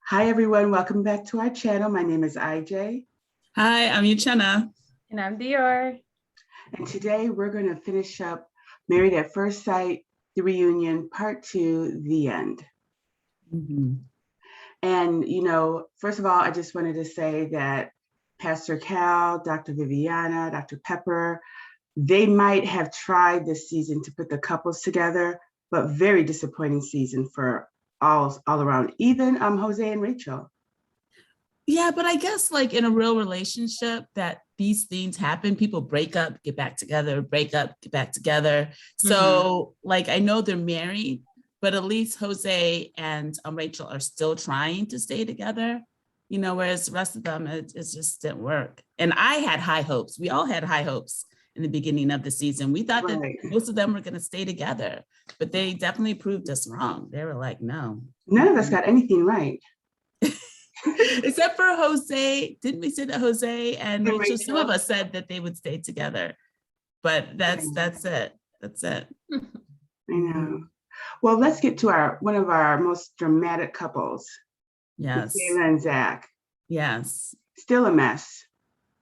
Hi, everyone. Welcome back to our channel. My name is IJ. Hi, I'm Uchenna. And I'm Dior. And today we're going to finish up Married at First Sight, the reunion, part 2, the end. Mm-hmm. And, first of all, I just wanted to say that Pastor Cal, Dr. Viviana, Dr. Pepper, they might have tried this season to put the couples together, but very disappointing season for all around, even Jose and Rachel. Yeah, but I guess like in a real relationship that these things happen, people break up, get back together, break up, get back together. So like, I know they're married, but at least Jose and Rachel are still trying to stay together, whereas the rest of them, it just didn't work. And I had high hopes. We all had high hopes in the beginning of the season. We thought that most of them were going to stay together, but they definitely proved us wrong. They were like, no. None of us got anything right. Except for Jose. Didn't we say that Jose and Rachel, some of us said that they would stay together, but that's it. That's it. I know. Well, let's get to one of our most dramatic couples. Yes. Michaela and Zach. Yes. Still a mess.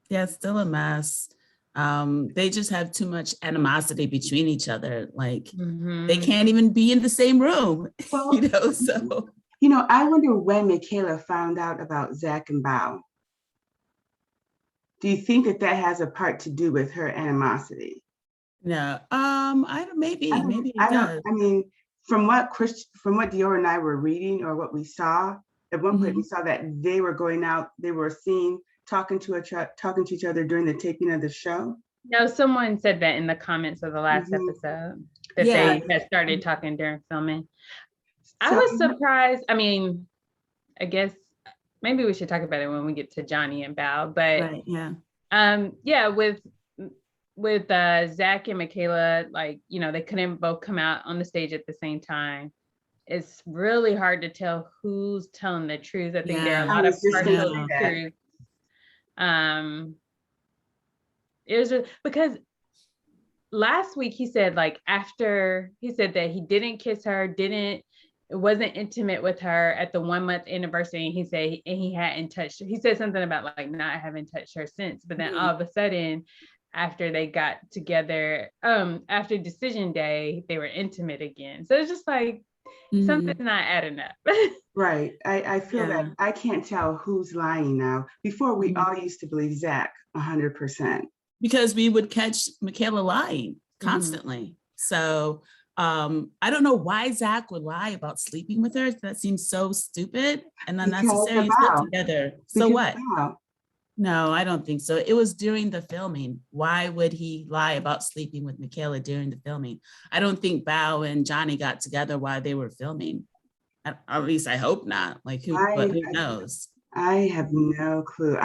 Yeah, still a mess. They just have too much animosity between each other. Like they can't even be in the same room, well, so. I wonder when Michaela found out about Zach and Bao. Do you think that has a part to do with her animosity? No, maybe it does. I mean, from what Dior and I were reading or what we saw, at one point we saw that they were going out, they were seen talking to each other during the taping of the show. No, someone said that in the comments of the last episode that they had started talking during filming. I was surprised. I mean, I guess maybe we should talk about it when we get to Johnny and Bao, but with Zach and Michaela, like, they couldn't both come out on the stage at the same time. It's really hard to tell who's telling the truth. I think there are a lot of partial truths. It was just because last week he said that he didn't kiss her, wasn't intimate with her at the 1 month anniversary, and he said he hadn't touched her. He said something about not having touched her since, but then all of a sudden after they got together, after decision day, they were intimate again. So it's just like something's not adding up. Right. I feel that I can't tell who's lying now. Before we all used to believe Zach 100%. Because we would catch Michaela lying constantly. So I don't know why Zach would lie about sleeping with her. That seems so stupid and unnecessary. Still together. So what? No, I don't think so. It was during the filming. Why would he lie about sleeping with Michaela during the filming? I don't think Bao and Johnny got together while they were filming. At least I hope not. Like who knows? I have no clue.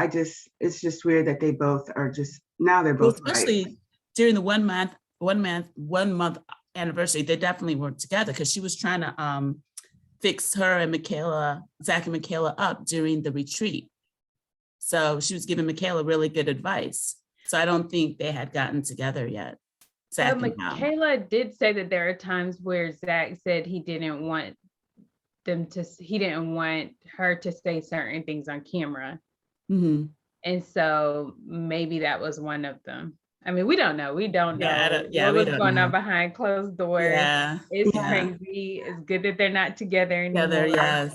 It's just weird that they both are now they're both especially during the one month anniversary. They definitely weren't together because she was trying to fix Zach and Michaela up during the retreat. So she was giving Michaela really good advice. So I don't think they had gotten together yet. Michaela did say that there are times where Zach said he didn't want her to say certain things on camera. And so maybe that was one of them. I mean, we don't know. We don't know what's going on behind closed doors. It's crazy. It's good that they're not together anymore.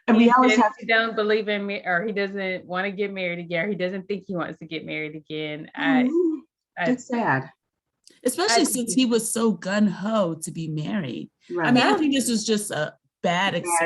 And we always he don't believe in me, or he doesn't want to get married again. Or he doesn't think he wants to get married again. It's sad. Especially since he was so gun-ho to be married. Right. I mean, I think this was just a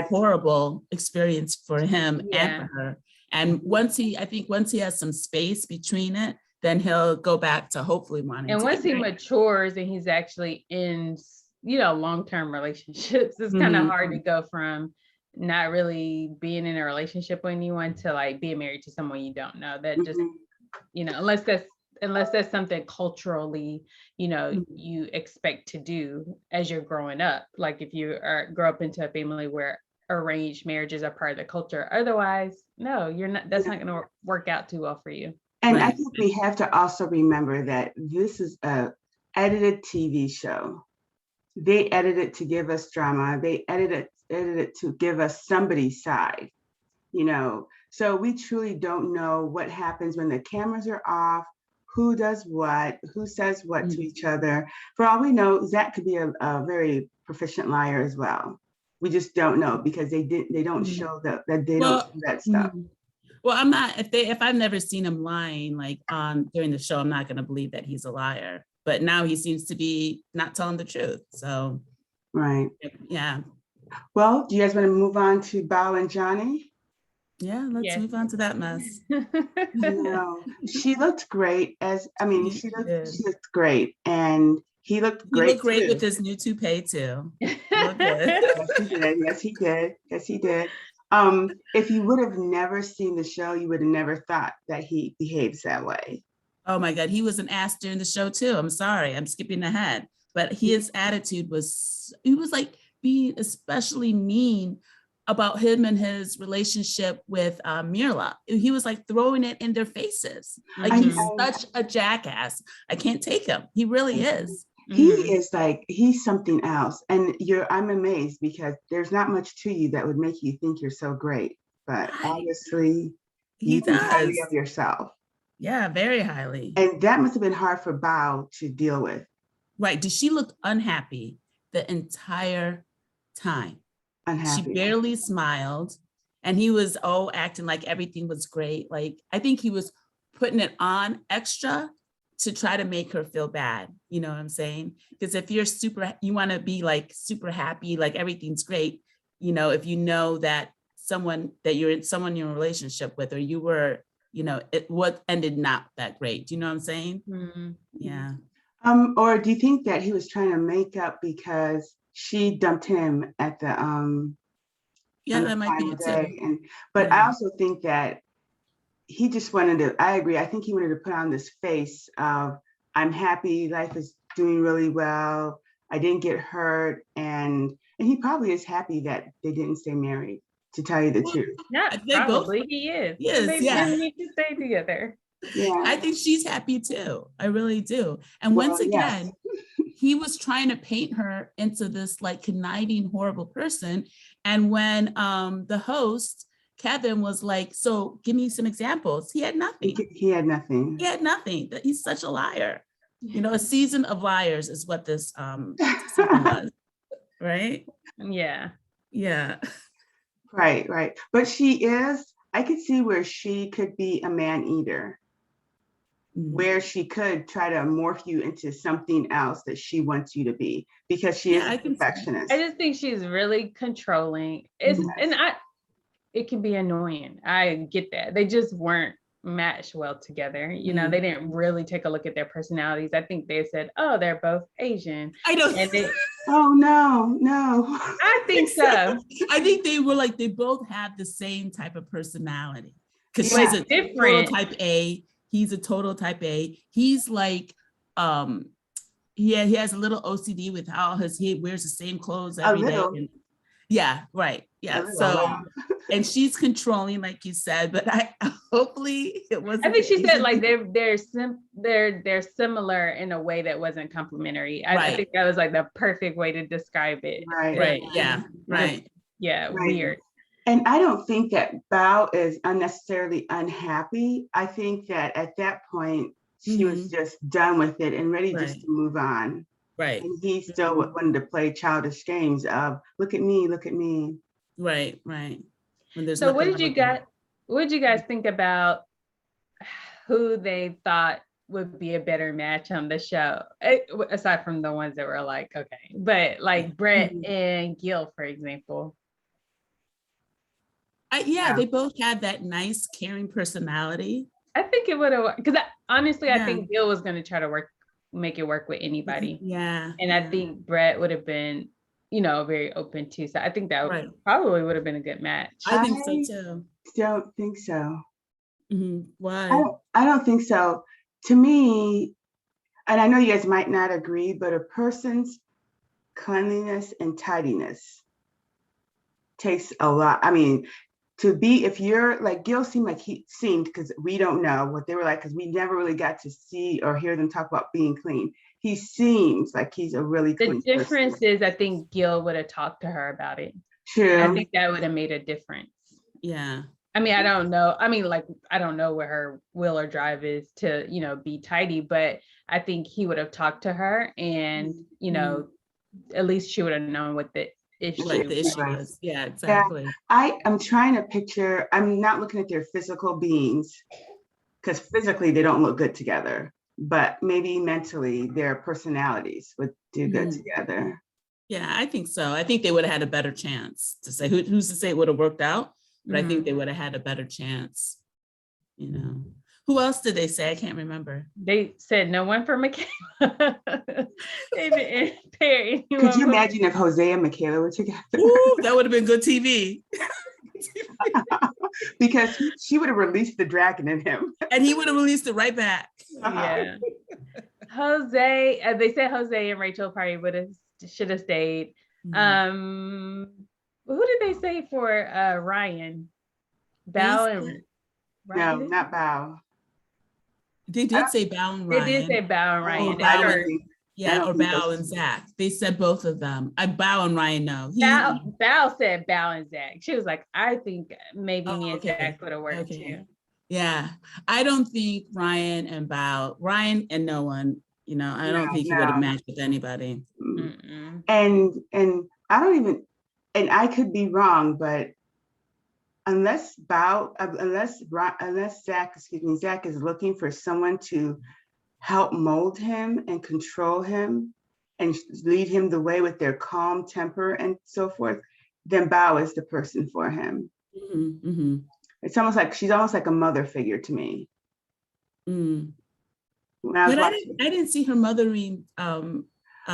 horrible experience for him and for her. And once he has some space between it, then he'll go back to hopefully wanting. And once he matures and he's actually in, long-term relationships, it's kind of hard to go from not really being in a relationship with anyone to being married to someone you don't know. That just, unless that's something culturally, you expect to do as you're growing up. Like if you grow up into a family where arranged marriages are part of the culture. Otherwise, no, you're not. That's not going to work out too well for you. And I think we have to also remember that this is a edited TV show. They edited to give us drama. They edited edited to give us somebody's side, you know. So we truly don't know what happens when the cameras are off, who does what, who says what to each other. For all we know, Zach could be a very proficient liar as well. We just don't know because they don't show that they don't show that stuff. Well, I'm not, if I've never seen him lying like on during the show, I'm not going to believe that he's a liar. But now he seems to be not telling the truth. So, right. Yeah. Well, do you guys want to move on to Bao and Johnny? Yeah, let's move on to that mess. No, she looked great she looked great, and he looked great. He looked great with his new toupee too. Yes, he did. Yes, he did. Yes, he did. If you would have never seen the show, you would have never thought that he behaves that way. Oh my God, he was an ass during the show too. I'm sorry, I'm skipping ahead, but his attitude was, he was like being especially mean about him and his relationship with Mirla. He was like throwing it in their faces. Like he's such a jackass. I can't take him. He really is. He is like, he's something else. And I'm amazed because there's not much to you that would make you think you're so great. But obviously, you think highly of yourself. Yeah, very highly. And that must have been hard for Bao to deal with. Right. Did she look unhappy the entire time? Unhappy. She barely smiled. And he was acting like everything was great. Like, I think he was putting it on extra to try to make her feel bad. You know what I'm saying? Because if you're you want to be like super happy, like everything's great, you know, if you know that you're in a relationship with, or you were, you know, what ended not that great. Do you know what I'm saying? Mm-hmm. Yeah. Or do you think that he was trying to make up because she dumped him at the that might be it too. But I also think that he just wanted to, I agree, I think he wanted to put on this face of, I'm happy, life is doing really well, I didn't get hurt, and he probably is happy that they didn't stay married, to tell you the truth. Yeah, probably he is. Yes, they really need to stay together. Yeah, I think she's happy too. I really do. And once again, he was trying to paint her into this like conniving, horrible person. And when the host, Kevin, was like, so give me some examples, he had nothing. He had nothing. He had nothing. He's such a liar. You know, a season of liars is what this season was. Right? Yeah. Yeah. Right. But I could see where she could be a man eater, where she could try to morph you into something else that she wants you to be, because she is a perfectionist. I just think she's really controlling. It can be annoying. I get that. They just weren't matched well together. You know, they didn't really take a look at their personalities. I think they said, oh, they're both Asian. I know. Oh, no. I think so. I think they were like, they both have the same type of personality. Because she's a total type A. He's a total type A. He's like, he has a little OCD with how he wears the same clothes every day. And, yeah, right. Yeah. So, and she's controlling, like you said, but hopefully it wasn't. I think she said like they're similar in a way that wasn't complimentary. I think that was like the perfect way to describe it. Right. Yeah. Right. Yeah. Weird. And I don't think that Bao is unnecessarily unhappy. I think that at that point, she was just done with it and ready just to move on. Right. And he still wanted to play childish games of, look at me, look at me. Right. So what did you guys think about who they thought would be a better match on the show? Aside from the ones that were like, okay, but like Brett and Gil, for example. They both had that nice, caring personality. I think it would have, because honestly, I think Gil was going to try to make it work with anybody. Yeah. And I think Brett would have been, you know, very open too. So I think that probably would have been a good match. I think so too. Don't think so. Why? I don't think so. To me, and I know you guys might not agree, but a person's cleanliness and tidiness takes a lot. I mean, if you're like, Gil seemed, because we don't know what they were like, because we never really got to see or hear them talk about being clean. He seems like he's a really clean person. The difference is, I think Gil would have talked to her about it. I True. think that would have made a difference. Yeah. I mean, I don't know. I mean, like, I don't know where her will or drive is to, be tidy, but I think he would have talked to her and, at least she would have known what the issue What the issue Right. was. Yeah, Yeah, exactly. I am trying to picture, I'm not looking at their physical beings because physically they don't look good together, but maybe mentally their personalities would do good together. Yeah, I think so. I think they would have had a better chance to say, who's to say it would have worked out? But I think they would have had a better chance. Who else did they say? I can't remember. They said no one for Michaela. They didn't pair anyone. Could you imagine if Jose and Michaela were together? Ooh, that would have been good TV. Because she would have released the dragon in him. And he would have released it right back. Yeah. Jose, they said Jose and Rachel probably should have stayed. Who did they say for Ryan? Bao and Ryan? No, not Bao. They did say Bao and Ryan. They did say Bao and Ryan. Or Bao and Zach. They said both of them. Bao and Ryan, no. Bao said Bao and Zach. She was like, I think maybe me and Zach would have worked too. Yeah. I don't think Ryan and no one, I don't think he would have matched with anybody. And I don't even, and I could be wrong, but unless Zach is looking for someone to help mold him and control him and lead him the way with their calm temper and so forth, then Bao is the person for him. It's almost like she's almost like a mother figure to me. But I didn't see her mothering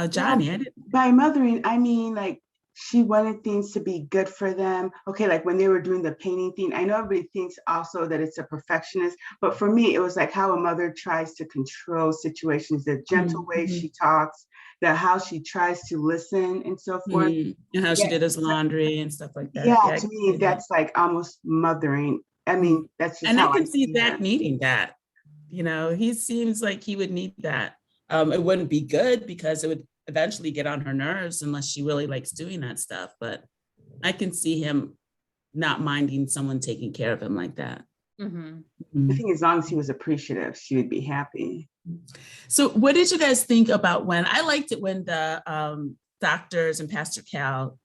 Johnny. By mothering, I mean like she wanted things to be good for them. Okay, like when they were doing the painting thing, I know everybody thinks also that it's a perfectionist, but for me, it was like how a mother tries to control situations, the gentle way she talks, how she tries to listen and so forth. And how she did his laundry and stuff like that. Yeah, to me, that's like almost mothering. I mean, that's just how I can see Zach needing that. He seems like he would need that. It wouldn't be good because it would eventually get on her nerves unless she really likes doing that stuff. But I can see him not minding someone taking care of him like that. I think as long as he was appreciative, she would be happy. So what did you guys think about I liked it when the doctors and Pastor Cal,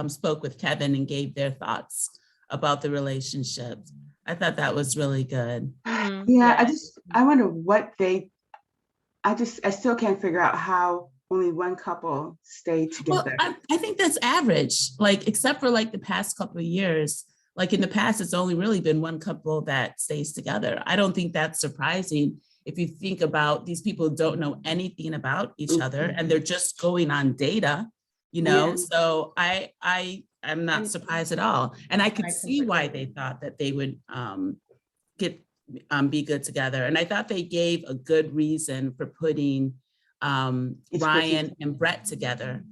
spoke with Kevin and gave their thoughts about the relationship. I thought that was really good. Yeah, I wonder I still can't figure out how only one couple stayed together. Well, I think that's average, except for the past couple of years. In the past, it's only really been one couple that stays together. I don't think that's surprising if you think about these people don't know anything about each other and they're just going on data, So I'm not surprised at all. And I could see why they thought that they would be good together. And I thought they gave a good reason for putting Ryan and Brett together,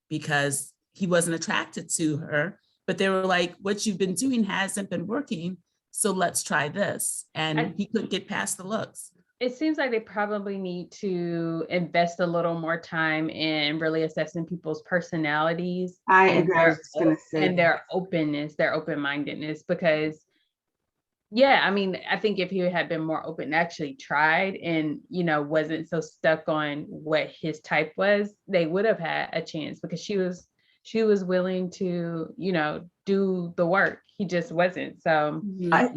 because he wasn't attracted to her, but they were like, what you've been doing hasn't been working, so let's try this. And he couldn't get past the looks. It seems like they probably need to invest a little more time in really assessing people's personalities. I agree. I was just gonna say. And their openness, their open-mindedness, because I mean, I think if he had been more open, actually tried and, wasn't so stuck on what his type was, they would have had a chance, because she was willing to, do the work. He just wasn't. So I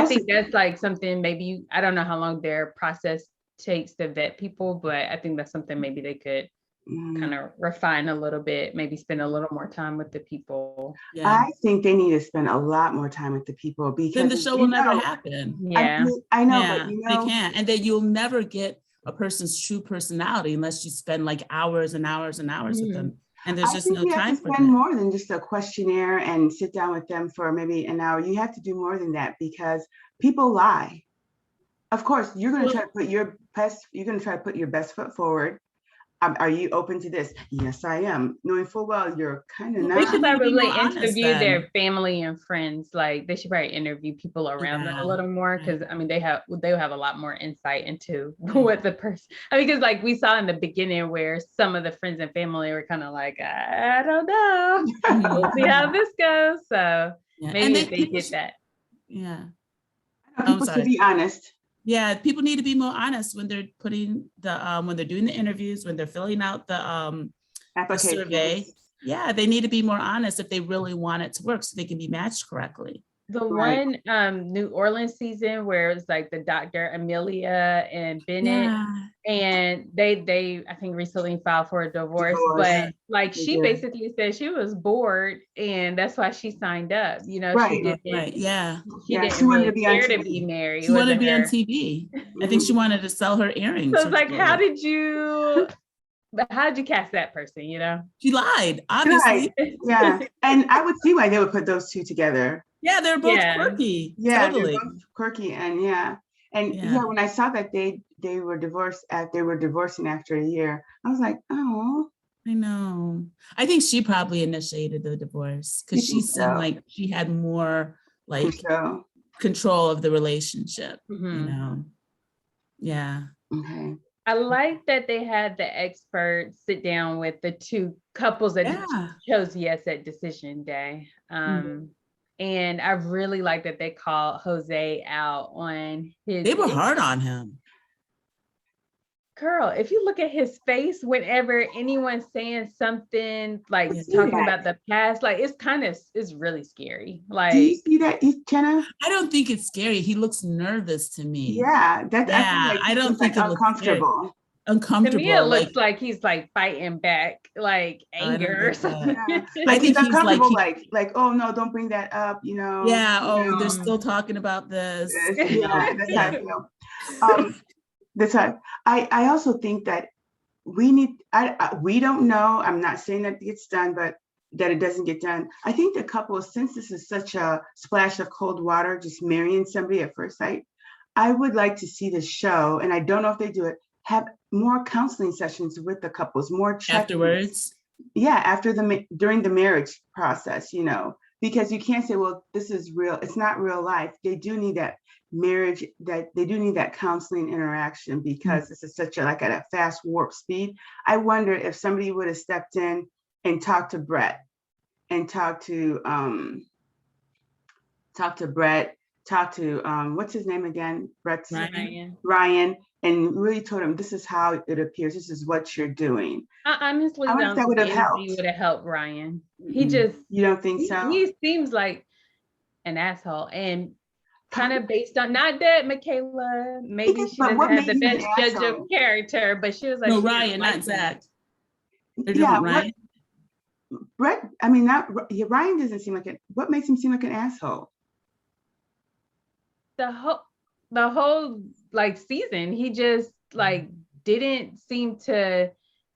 think that's something maybe, I don't know how long their process takes to vet people, but I think that's something maybe they could kind of refine a little bit, maybe spend a little more time with the people. Yeah. I think they need to spend a lot more time with the people, because then the show will never happen. Yeah, I know, yeah, but they can't. And then you'll never get a person's true personality unless you spend hours and hours and hours with them. And there's just no time for that. Spend more than just a questionnaire and sit down with them for maybe an hour. You have to do more than that, because people lie. Of course, you're going to try to put your best foot forward. Are you open to this? Yes, I am. Knowing full well you're kind of Well, They not. should Be probably more honest interview then. their family and friends. Like they should probably interview people around them a Yeah. little more, because I mean they have a lot more insight into what the person. I mean, because like we saw in the beginning where some of the friends and family were kind of like, I don't know, we'll see how this goes. So Yeah. maybe And they get that. Yeah. People should be honest. Yeah, people need to be more honest when they're putting when they're doing the interviews, when they're filling out the survey. Yeah, they need to be more honest if they really want it to work so they can be matched correctly. The one New Orleans season where it's like the doctor Amelia and Bennett, and they I think recently filed for a divorce. But like she basically said she was bored and that's why she signed up. You know, she didn't she didn't really care to be married. She wanted to be on TV. I think she wanted to sell her earrings. So it's like, how did you cast that person, you know? She lied, obviously. Yeah. And I would see why they would put those two together. Yeah, they're both quirky. Yeah, totally. they're both quirky, and when I saw that they were divorced, they were divorcing after a year, I was like, oh. I know. I think she probably initiated the divorce because she seemed like she had more like control of the relationship. You know. Yeah. Okay. I like that they had the experts sit down with the two couples that chose yes at decision day. And I really like that they called Jose out on his. They were hard on him. Girl, if you look at his face whenever anyone's saying something like talking about the past, like it's really scary. Like, do you see that, Jenna? I don't think it's scary. He looks nervous to me. Yeah, I don't think it's uncomfortable. Uncomfortable. To me, it looks like he's like fighting back, like anger or something. Like he's uncomfortable, like, oh no, don't bring that up, you know. Yeah. They're still talking about this. Yeah, that's how I feel. That's how I also think that we don't know. I'm not saying that it gets done, but that it doesn't get done. I think the couple, since this is such a splash of cold water, just marrying somebody at first sight, I would like to see the show, and I don't know if they do it, have more counseling sessions with the couples, more check-ins. Afterwards. Yeah, during the marriage process, you know, because you can't say, well, this is real. It's not real life. They do need that marriage, that they do need that counseling interaction because this is such at a fast warp speed. I wonder if somebody would have stepped in and talked to Brett and talked to what's his name again? Brett's Ryan, and really told him, this is how it appears. This is what you're doing. I honestly don't think that would have helped Ryan. He just, you don't think so? He seems like an asshole, and kind of based on, not that Michaela, maybe she doesn't have the best judge of character, but she was like, no, Ryan, not Zach. Yeah, Ryan. Brett, I mean, Ryan doesn't seem like it. What makes him seem like an asshole? The whole like season, he just like didn't seem to,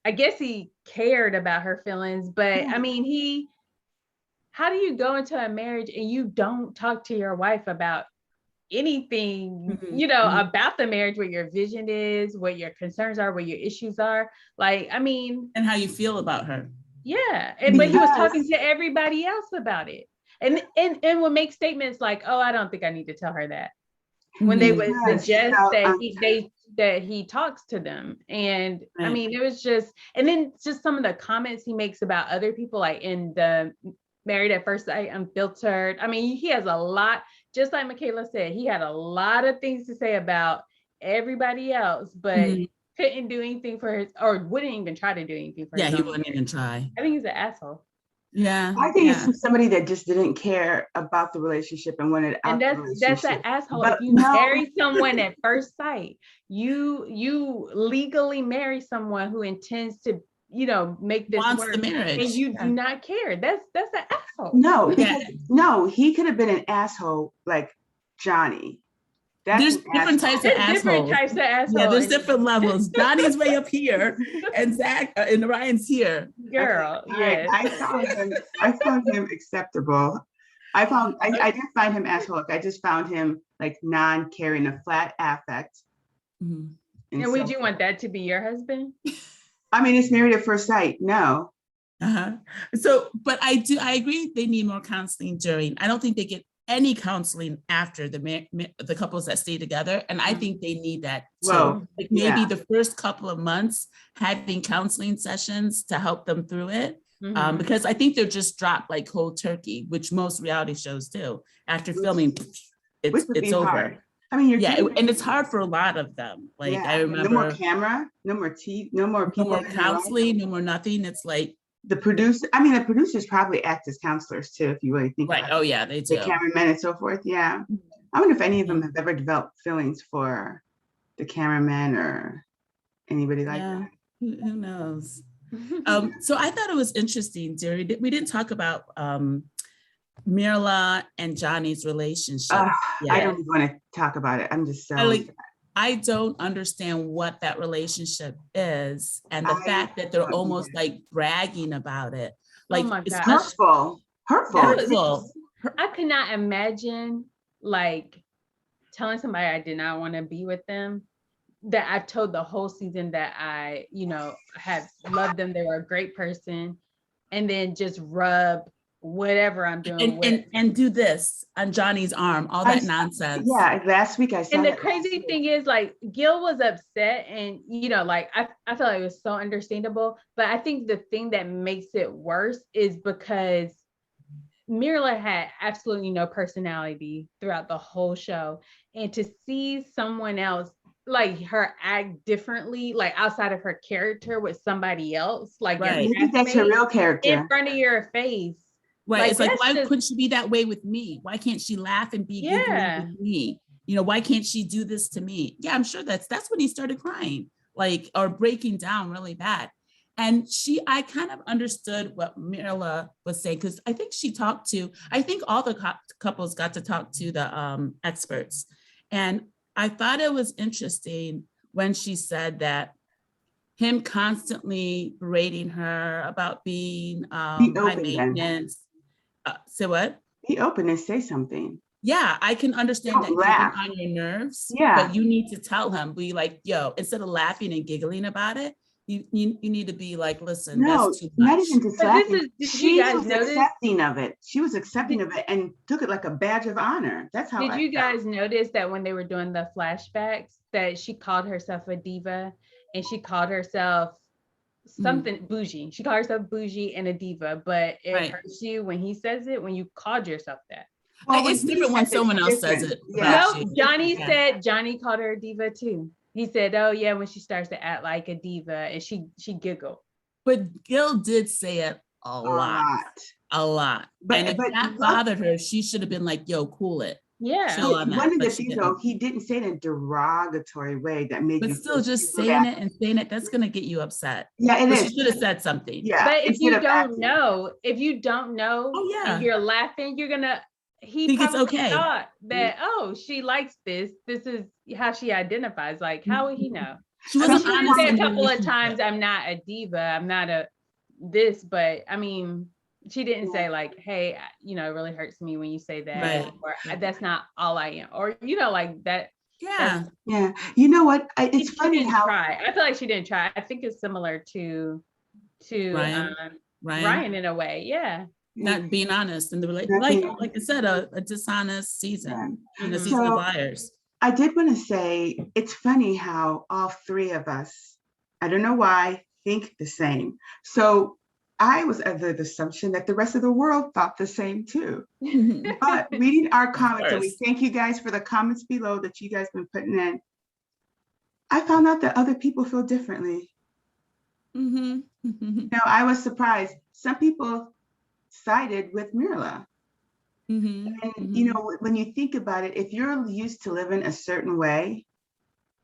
I guess he cared about her feelings, but I mean, how do you go into a marriage and you don't talk to your wife about anything, you know, about the marriage, what your vision is, what your concerns are, what your issues are, like, I mean, and how you feel about her. Yeah, but he was talking to everybody else about it, and would make statements like, "Oh, I don't think I need to tell her that," when they would suggest that he talks to them, and I mean, it was just, and then just some of the comments he makes about other people, like in the Married at First Sight Unfiltered. I mean, he has a lot, just like Michaela said, he had a lot of things to say about everybody else, but couldn't do anything for his, or wouldn't even try to do anything for his. Yeah, he wouldn't even try. I think he's an asshole. Yeah, I think it's somebody that just didn't care about the relationship and wanted out. And that's an asshole. But if you marry someone at first sight, you legally marry someone who intends to, you know, make this wants work, the marriage, and you do not care. That's an asshole. No, because he could have been an asshole like Johnny. There's different types of assholes. Yeah, there's different levels. Johnny's way up here, and Zach and Ryan's here. Girl, yes. I found him acceptable. I didn't find him asshole. I just found him like non-caring, a flat affect. And would you want that to be your husband? I mean, it's married at first sight. No. Uh-huh. So, but I agree they need more counseling during. I don't think they get any counseling after the couples that stay together. And I think they need that too. Well, like maybe yeah. the first couple of months having counseling sessions to help them through it. Because I think they're just dropped like cold turkey, which most reality shows do. After filming, it's over. Hard. I mean, and it's hard for a lot of them. Like I remember, no more camera, no more TV, no more people, no more counseling, no more nothing. It's like the producers probably act as counselors too, if you really think about it. Oh yeah, they do. The cameramen and so forth. Yeah. I wonder if any of them have ever developed feelings for the cameraman or anybody like that. Who knows? So I thought it was interesting, Jerry. We didn't talk about Mirla and Johnny's relationship. I don't want to talk about it. I'm just so I don't understand what that relationship is, and the fact that they're almost like bragging about it. Like it's hurtful. I could not imagine like telling somebody I did not want to be with them, that I've told the whole season that I, have loved them. They were a great person, and then just rub whatever I'm doing and do this on Johnny's arm, all that nonsense. Yeah, last week I saw. And the crazy thing is, like, Gil was upset, and like I feel like it was so understandable. But I think the thing that makes it worse is because Mirla had absolutely no personality throughout the whole show, and to see someone else like her act differently, like outside of her character with somebody else, like maybe that's her real character in front of your face. Right. Like, it's like, why couldn't she be that way with me? Why can't she laugh and be giggly with me? Why can't she do this to me? Yeah, I'm sure that's when he started crying, like, or breaking down really bad. And I kind of understood what Mirla was saying, because I think all the couples got to talk to the experts. And I thought it was interesting when she said that him constantly berating her about being high maintenance. Say what? Be open and say something. Yeah, I can understand that getting on your nerves. Yeah. But you need to tell him, be like, yo, instead of laughing and giggling about it, you need to be like, listen, that's too much. Not even just laughing. She was accepting of it. She was accepting of it and took it like a badge of honor. That's how. Did you guys notice that when they were doing the flashbacks, that she called herself a diva, and she called herself something bougie. She called herself bougie and a diva, but it hurts you when he says it, when you called yourself that. Well, it's different when someone else says it. Yeah. No, Johnny called her a diva too. He said, oh yeah, when she starts to act like a diva, and she giggled. But Gil did say it a lot. But if that bothered her, she should have been like, yo, cool it. Yeah. One of the things though, he didn't say it in a derogatory way that made you. But still, just saying it, that's gonna get you upset. Yeah, it is. She should have said something. Yeah. But if you don't know, and you're laughing, you're gonna. He think it's okay. Thought that she likes this. This is how she identifies. Like, how would he know? She wasn't honest. Said a couple of times, I'm not a diva. I'm not a this, but I mean. She didn't say like, hey, it really hurts me when you say that, or that's not all I am, or like that. Yeah. You know what? It's funny how I feel like she didn't try. I think it's similar to Ryan in a way. Yeah. Not being honest in the relationship, like I said, a dishonest season, a season of liars. I did want to say it's funny how all three of us, I don't know why, think the same. So I was under the assumption that the rest of the world thought the same too. But reading our comments, and we thank you guys for the comments below that you guys been putting in, I found out that other people feel differently. Now, I was surprised. Some people sided with Mirla. And when you think about it, if you're used to living a certain way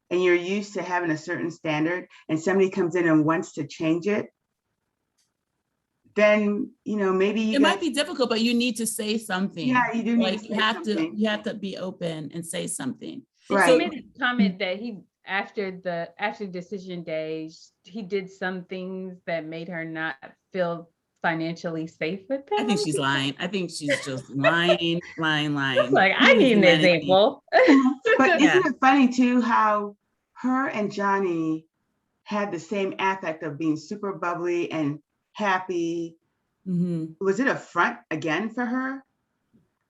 and you're used to having a certain standard, and somebody comes in and wants to change it, then maybe it might be difficult, but you need to say something. Yeah, you do. Like you have to be open and say something. Right. So he made a comment that he after decision day, he did some things that made her not feel financially safe with him. I think she's lying. I think she's just lying. Like, I need an example. But isn't it funny too how her and Johnny had the same affect of being super bubbly and happy. Was it a front again for her?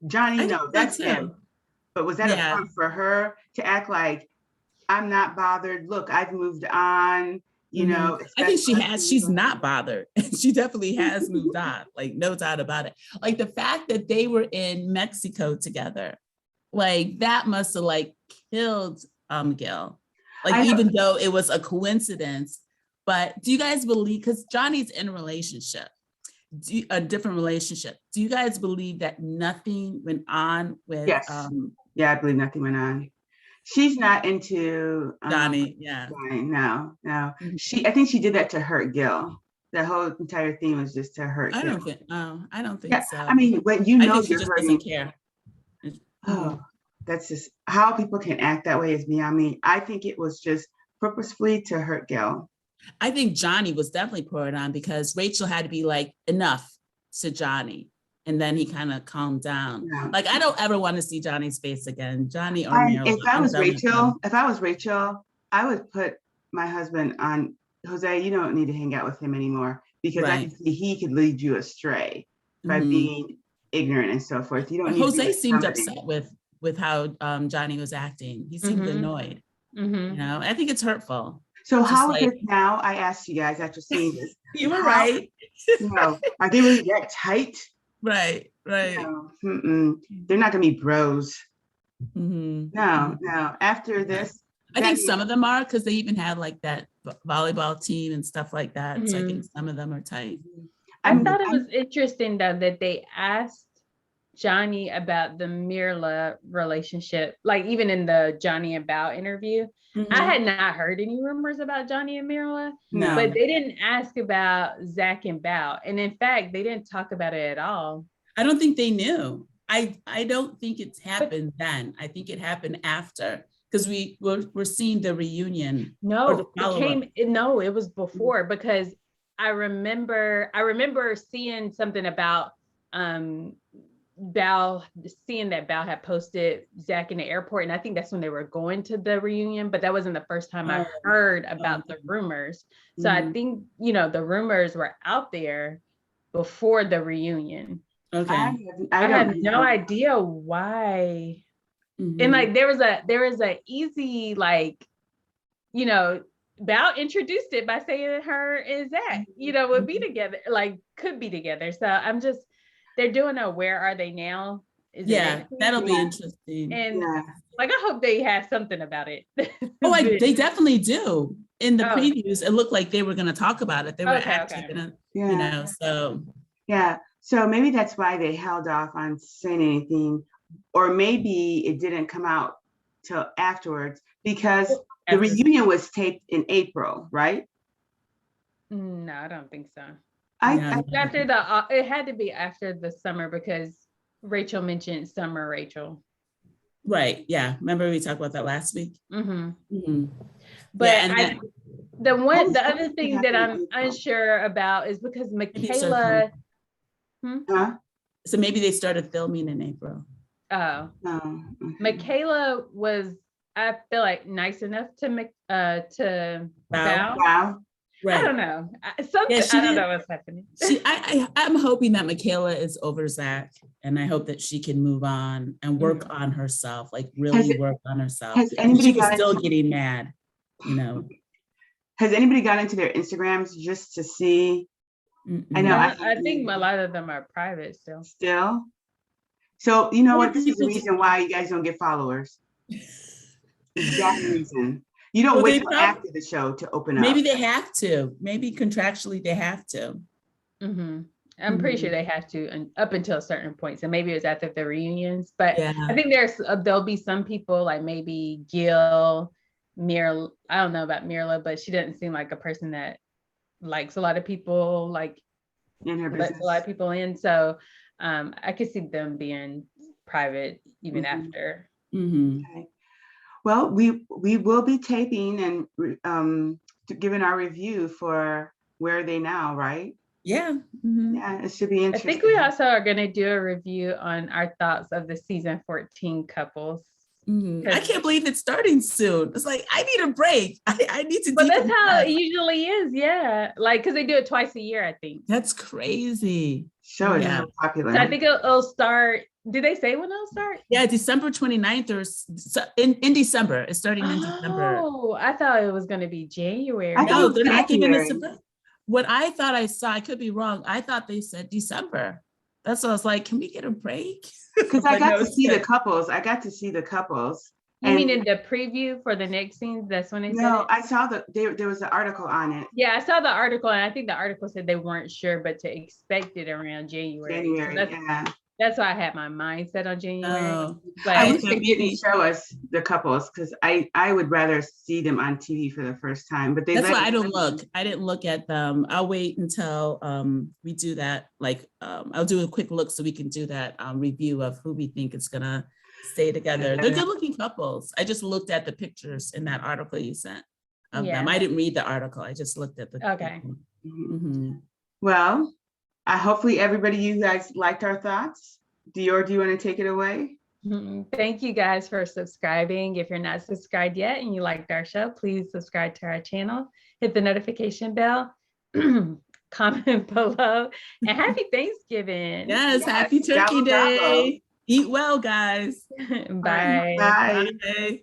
Johnny, no, that's him. But was that a front for her to act like, I'm not bothered. Look, I've moved on. You know, I think she's not bothered. She definitely has moved on, like no doubt about it. Like the fact that they were in Mexico together, like that must have like killed Gil. Like even though it was a coincidence, but do you guys believe, because Johnny's in a relationship, a different relationship, do you guys believe that nothing went on with Yes. Yeah, I believe nothing went on. She's not into Johnny. Johnny, no. I think she did that to hurt Gil. The whole entire theme was just to hurt Gil. I don't think so. I mean, when you know she just doesn't care. Oh, that's just how people can act that way is beyond me. I think it was just purposefully to hurt Gil. I think Johnny was definitely poured on because Rachel had to be like, enough to Johnny. And then he kind of calmed down. Yeah. Like, I don't ever want to see Johnny's face again. Johnny or Marilyn. If I was Rachel, I would put my husband on, Jose, you don't need to hang out with him anymore because I can see he could lead you astray by being ignorant and so forth. You don't need Jose seemed upset with how Johnny was acting. He seemed annoyed. You know, I think it's hurtful. So how is it now? I asked you guys after seeing this. You were right. You know, are they really that tight? Right. No, they're not gonna be bros. No. After this, I think some of them are because they even have like that volleyball team and stuff like that. So I think some of them are tight. I thought it was interesting though that they asked Johnny about the Mirla relationship, like even in the Johnny and Bao interview. I had not heard any rumors about Johnny and Mirla, but they didn't ask about Zach and Bao. And in fact, they didn't talk about it at all. I don't think they knew. I don't think it's happened then. I think it happened after because we're seeing the reunion. No, it was before because I remember seeing something about Bao, seeing that Bao had posted Zach in the airport, and I think that's when they were going to the reunion, but that wasn't the first time I heard about the rumors. So I think, the rumors were out there before the reunion. Okay. I have no idea why. And like there was a easy, like, Bao introduced it by saying her and Zach, would be together, like could be together. So they're doing a Where Are They Now? That'll be interesting. And like, I hope they have something about it. They definitely do. In the previews, it looked like they were going to talk about it. They were actually going to, so. Yeah. So maybe that's why they held off on saying anything, or maybe it didn't come out till afterwards because the reunion was taped in April, right? No, I don't think so. It had to be after the summer because Rachel mentioned summer Rachel. Right. Yeah. Remember we talked about that last week? But the other thing that I'm unsure about is because Michaela. So maybe they started filming in April. Oh. Michaela was, I feel like, nice enough to Bao. Right. I don't know. I don't know what's happening. I'm hoping that Michaela is over Zach, and I hope that she can move on and work on herself, like really work on herself. She was still getting mad, Has anybody got into their Instagrams just to see? I know. I think a lot of them are private still. So you know what? This is the reason why you guys don't get followers. That reason. You don't wait till after the show to open up. Maybe they have to. Maybe contractually they have to. I'm pretty sure they have to, and up until a certain point. So maybe it was after the reunions. But I think there'll be some people like maybe Gil, Mirla. I don't know about Mirla, but she doesn't seem like a person that likes a lot of people, like in her business. Lets a lot of people in. So I could see them being private even after. Okay. Well, we will be taping and giving our review for Where Are They Now, right? Yeah. Yeah, it should be interesting. I think we also are going to do a review on our thoughts of the season 14 couples. I can't believe it's starting soon. It's like, I need a break. I need to. But that's how it usually is. Yeah. Like, because they do it twice a year, I think. That's crazy. Show is so popular. So I think it'll start. Did they say when it'll start? Yeah, December 29th or in December. It's starting in December. Oh, I thought it was going to be January. No, they're not giving us a. What I thought I saw, I could be wrong. I thought they said December. That's what I was like, can we get a break? Because I got to see the couples. I got to see the couples. You mean in the preview for the next scene? That's when they said it? I saw there was an article on it. Yeah, I saw the article, and I think the article said they weren't sure, but to expect it around January. So that's why I had my mindset on January. Oh. But I wish they didn't show us the couples, because I would rather see them on TV for the first time. But that's why I don't look. I didn't look at them. I'll wait until we do that. Like I'll do a quick look so we can do that review of who we think is gonna stay together. They're good-looking couples. I just looked at the pictures in that article you sent of them. I didn't read the article. I just looked at the. Okay. Mm-hmm. Well, hopefully everybody, you guys liked our thoughts. Dior, do you want to take it away? Thank you guys for subscribing. If you're not subscribed yet and you liked our show, please subscribe to our channel, hit the notification bell, comment below, and happy Thanksgiving. Yes, happy Turkey Day. Eat well, guys. Bye. Bye. Bye.